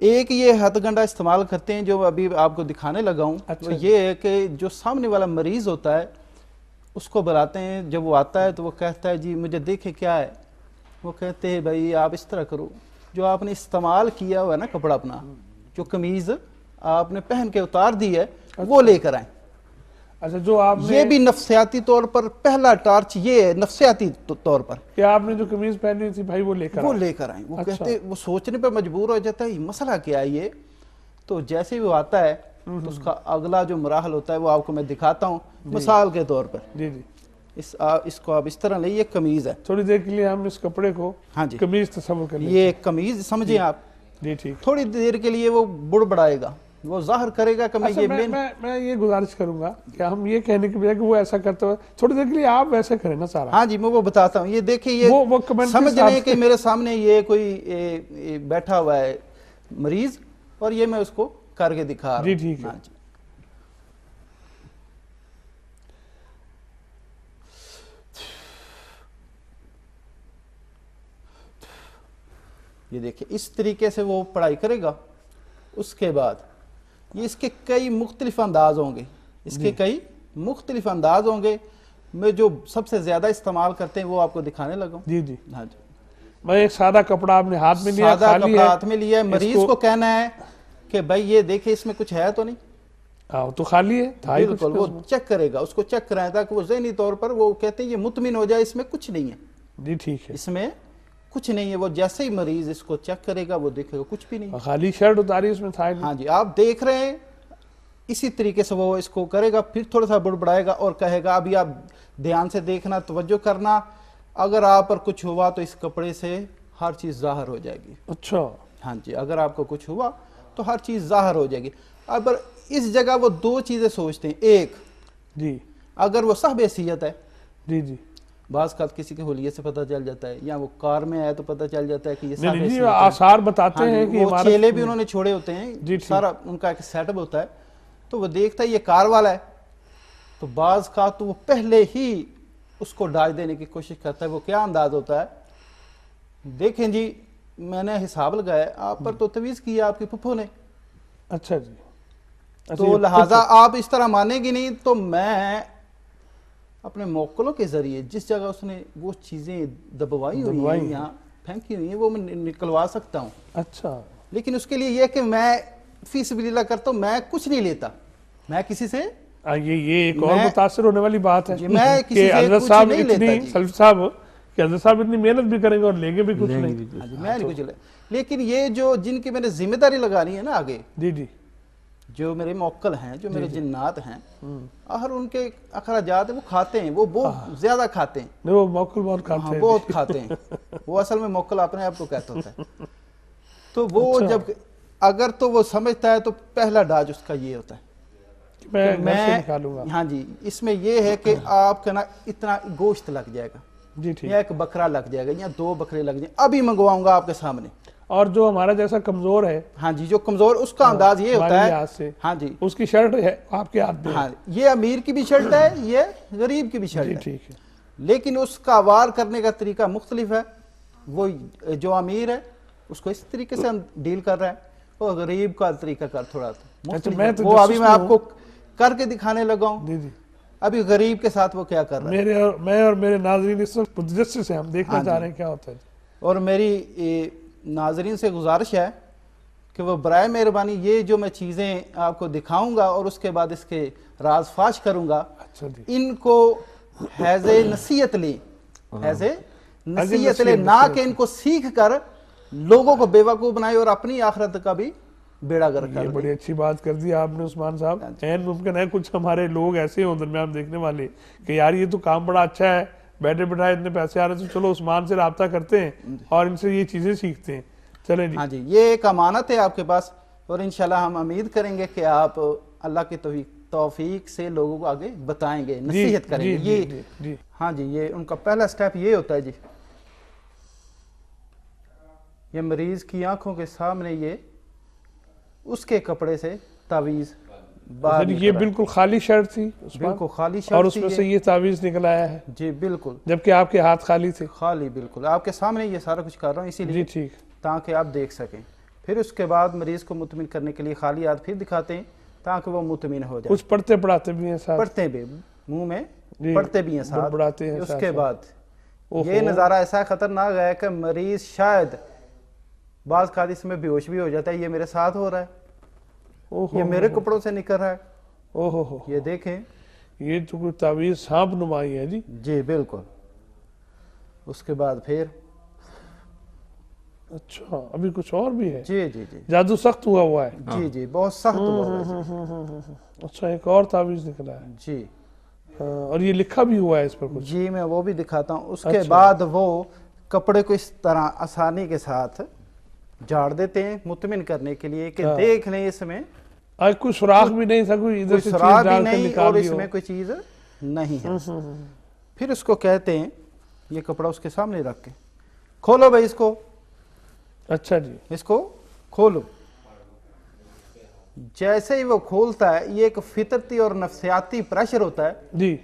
ایک یہ ہتھ گنڈا استعمال کرتے ہیں جو ابھی آپ کو دکھانے لگا ہوں. اچھا. یہ ہے کہ جو سامنے والا مریض ہوتا ہے اس کو بلاتے ہیں, جب وہ آتا ہے تو وہ کہتا ہے جی مجھے دیکھیں کیا ہے. وہ کہتے ہیں بھائی آپ اس طرح کرو, جو آپ نے استعمال کیا ہوا ہے نا کپڑا اپنا, جو قمیض آپ نے پہن کے اتار دی ہے وہ لے کر آئیں. اچھا, جو آپ نے یہ بھی نفسیاتی طور پر پہلا ٹارچ یہ ہے, نفسیاتی طور پر کہ آپ نے جو قمیض پہنی ہوئی تھی بھائی وہ لے کر وہ لے کر آئیں. وہ کہتے وہ سوچنے پہ مجبور ہو جاتا ہے یہ مسئلہ کیا ہے یہ. تو جیسے ہی وہ آتا ہے تو اس کا اگلا جو مراحل ہوتا ہے وہ آپ کو میں دکھاتا ہوں مثال کے طور پر. جی جی, اس کو آپ اس طرح لیں, یہ قمیض ہے. تھوڑی دیر کے لیے ہم اس کپڑے کو ہاں جی قمیض تصور کر لیں. یہ قمیض سمجھیں آپ. جی ٹھیک. تھوڑی دیر کے لیے وہ بڑبڑائے گا, وہ ظاہر کرے گا کہ میں یہ گزارش کروں گا کہ ہم یہ کہنے کی بجائے کہ وہ ایسا کرتے ہوئے تھوڑی دیر کے لیے آپ ویسے کریں نا سارا. ہاں جی میں وہ بتاتا ہوں. یہ دیکھیں یہ سمجھ لیں کہ میرے سامنے یہ کوئی بیٹھا ہوا ہے مریض اور یہ میں اس کو کر کے دکھا رہا ہوں. جی ٹھیک ہے. یہ دیکھیں اس طریقے سے وہ پڑھائی کرے گا. اس کے بعد یہ اس کے کئی مختلف انداز ہوں گے, اس کے کئی مختلف انداز ہوں گے. میں جو سب سے زیادہ استعمال کرتے ہیں وہ آپ کو دکھانے لگا ہوں. جی جی. ہاں جی, میں ایک سادہ کپڑا آپ نے ہاتھ میں لیا, سادہ کپڑا ہاتھ میں لیا ہے. مریض کو کہنا ہے کہ بھائی یہ دیکھیں اس میں کچھ ہے تو نہیں. تو خالی ہے. بالکل, وہ چیک کرے گا, اس کو چیک کرائیں تاکہ وہ ذہنی طور پر وہ کہتے ہیں یہ مطمئن ہو جائے اس میں کچھ نہیں ہے. جی ٹھیک ہے. اس میں کچھ نہیں ہے. وہ جیسے ہی مریض اس کو چیک کرے گا وہ دیکھے گا کچھ بھی نہیں. خالی شرٹ اتاری اس میں تھا. ہاں جی, آپ دیکھ رہے ہیں اسی طریقے سے وہ اس کو کرے گا. پھر تھوڑا سا بڑبڑائے گا اور کہے گا ابھی آپ دھیان سے دیکھنا, توجہ کرنا, اگر آپ پر کچھ ہوا تو اس کپڑے سے ہر چیز ظاہر ہو جائے گی. اچھا. ہاں جی, اگر آپ کو کچھ ہوا تو ہر چیز ظاہر ہو جائے گی. اب اس جگہ وہ دو چیزیں سوچتے ہیں. ایک, جی اگر وہ صاحب حیثیت ہے, جی جی, بعض کا کسی کے حلیے سے پتہ چل جاتا ہے, یا وہ کار میں آئے تو پتہ چل جاتا ہے کہ یہ صاحب نہیں حیثیت جی, ہے. آثار بتاتے ہیں کہ وہ چیلے بھی انہوں نے چھوڑے ہوتے ہیں, سارا ان کا ایک سیٹ اپ ہوتا ہے. تو وہ دیکھتا ہے یہ کار والا ہے, تو بعض کا تو وہ پہلے ہی اس کو ڈاج دینے کی کوشش کرتا ہے. وہ کیا انداز ہوتا ہے, دیکھیں جی میں نے حساب لگایا, آپ پر تو تویز کیا آپ کی پھپھو نے. اچھا جی, تو لہٰذا آپ اس طرح مانیں گی نہیں, تو میں اپنے موکلوں کے ذریعے جس جگہ اس نے وہ چیزیں دبوائی ہوئی ہیں یا پھینکی ہوئی ہیں وہ میں نکلوا سکتا ہوں. اچھا, لیکن اس کے لیے یہ کہ میں فی سبیل اللہ کرتا ہوں, میں کچھ نہیں لیتا, میں کسی سے یہ ایک اور متاثر ہونے والی بات ہے میں کسی کہ سے حضرت صاحب اتنی سلف صاحب کہ حضرت صاحب اتنی محنت بھی کریں گے اور لیں گے بھی کچھ نہیں. میں نہیں کچھ لے, لیکن یہ جو جن کی میں نے ذمہ داری لگانی ہے نا آگے, جی جی, جو میرے موکل ہیں, جو میرے جنات ہیں, اور ان کے اخراجات ہیں وہ کھاتے ہیں, وہ بہت زیادہ کھاتے ہیں. وہ موکل بہت کھاتے ہیں, بہت کھاتے ہیں. وہ اصل میں موکل اپنے آپ کو کہتا ہوتا ہے. تو وہ جب اگر تو وہ سمجھتا ہے تو پہلا ڈاج اس کا یہ ہوتا ہے میں ہاں جی, اس میں یہ ہے کہ آپ کا نا اتنا گوشت لگ جائے گا, جی ٹھیک, یا ایک بکرا لگ جائے گا, یا 2 بکرے لگ جائیں, ابھی منگواؤں گا آپ کے سامنے. اور جو ہمارا جیسا کمزور ہے, ہاں جی, جو کمزور, اس کا انداز یہ ہوتا ہے, ہاں جی, اس کی شرٹ ہے آپ کے ہاتھ میں, ہاں یہ امیر کی بھی شرٹ ہے, یہ غریب کی بھی شرٹ ہے, ٹھیک ہے, لیکن اس کا وار کرنے کا طریقہ مختلف ہے. وہ جو امیر ہے اس کو اس طریقے سے ڈیل کر رہا ہے, اور غریب کا طریقہ کر تھوڑا مختلف ہے. وہ ابھی میں آپ کو کر کے دکھانے لگا ہوں. ابھی غریب کے ساتھ وہ کیا کر رہا ہے, میں اور میرے ناظرین اس وقت تجسس سے ہم دیکھنا چاہ رہے ہیں کیا ہوتا ہے. اور میری ناظرین سے گزارش ہے کہ وہ برائے مہربانی یہ جو میں چیزیں آپ کو دکھاؤں گا اور اس کے بعد اس کے راز فاش کروں گا, ان کو حیض نصیحت لیں, حیض نصیحت لیں, نہ کہ ان کو سیکھ کر لوگوں کو بے وقوف بنائے اور اپنی آخرت کا بھی بیڑا گرک کر دیں. یہ بڑی اچھی بات کر دی آپ نے عثمان صاحب. این ممکن ہے کچھ ہمارے لوگ ایسے ہوں درمیان دیکھنے والے کہ یار یہ تو کام بڑا اچھا ہے, بیٹھے بٹھائے اتنے پیسے آ رہے ہیں, تو چلو عثمان سے رابطہ کرتے ہیں اور ان سے یہ چیزیں سیکھتے ہیں. چلیں جی, ہاں جی, یہ ایک امانت ہے آپ کے پاس, اور انشاءاللہ ہم امید کریں گے کہ آپ اللہ کی توفیق سے لوگوں کو آگے بتائیں گے, نصیحت کریں گے. یہ ہاں جی, یہ ان کا پہلا سٹیپ یہ ہوتا ہے جی, یہ مریض کی آنکھوں کے سامنے یہ اس کے کپڑے سے تعویذ باہر, یہ بالکل خالی شرٹ تھی, بالکل خالی شرٹ, اور اس میں سے یہ تعویذ نکل آیا ہے. جی بالکل, جبکہ آپ کے ہاتھ خالی تھے. خالی, بالکل آپ کے سامنے یہ سارا کچھ کر رہا ہوں اسی لیے, ٹھیک, تاکہ آپ دیکھ سکیں. پھر اس کے بعد مریض کو مطمئن کرنے کے لیے خالی ہاتھ پھر دکھاتے ہیں تاکہ وہ مطمئن ہو جائے. کچھ پڑھتے پڑھاتے بھی ہیں ساتھ, پڑھتے بھی منہ میں پڑھتے بھی ہیں ساتھ. بڑھاتے ہیں اس کے بعد یہ نظارہ ایسا خطرناک ہے کہ مریض شاید بعض قادی میں بے ہوش بھی ہو جاتا ہے. یہ میرے ساتھ ہو رہا ہے, یہ میرے کپڑوں سے نکل رہا ہے, یہ دیکھیں. یہ تو کوئی تعویذ سانپ نمائی ہے جی. جی بالکل. اس کے بعد پھر اچھا ابھی کچھ اور بھی ہے. جی جی جی جادو سخت ہوا ہے. جی جی بہت سخت ہوا ہے. اچھا ایک اور تعویذ نکلا ہے. جی اور یہ لکھا بھی ہوا ہے اس پر کچھ. جی میں وہ بھی دکھاتا ہوں. اس کے بعد وہ کپڑے کو اس طرح آسانی کے ساتھ جھاڑ دیتے ہیں مطمئن کرنے کے لیے کہ دیکھ لیں اس میں کوئی سراخ بھی نہیں تھا, کوئی ادھر سے سراخ بھی نہیں اور اس میں کوئی چیز نہیں ہے. پھر اس کو کہتے ہیں یہ کپڑا اس کے سامنے رکھ کے کھولو بھائی اس کو. اچھا جی اس کو کھولو. جیسے ہی وہ کھولتا ہے یہ ایک فطرتی اور نفسیاتی پریشر ہوتا ہے جی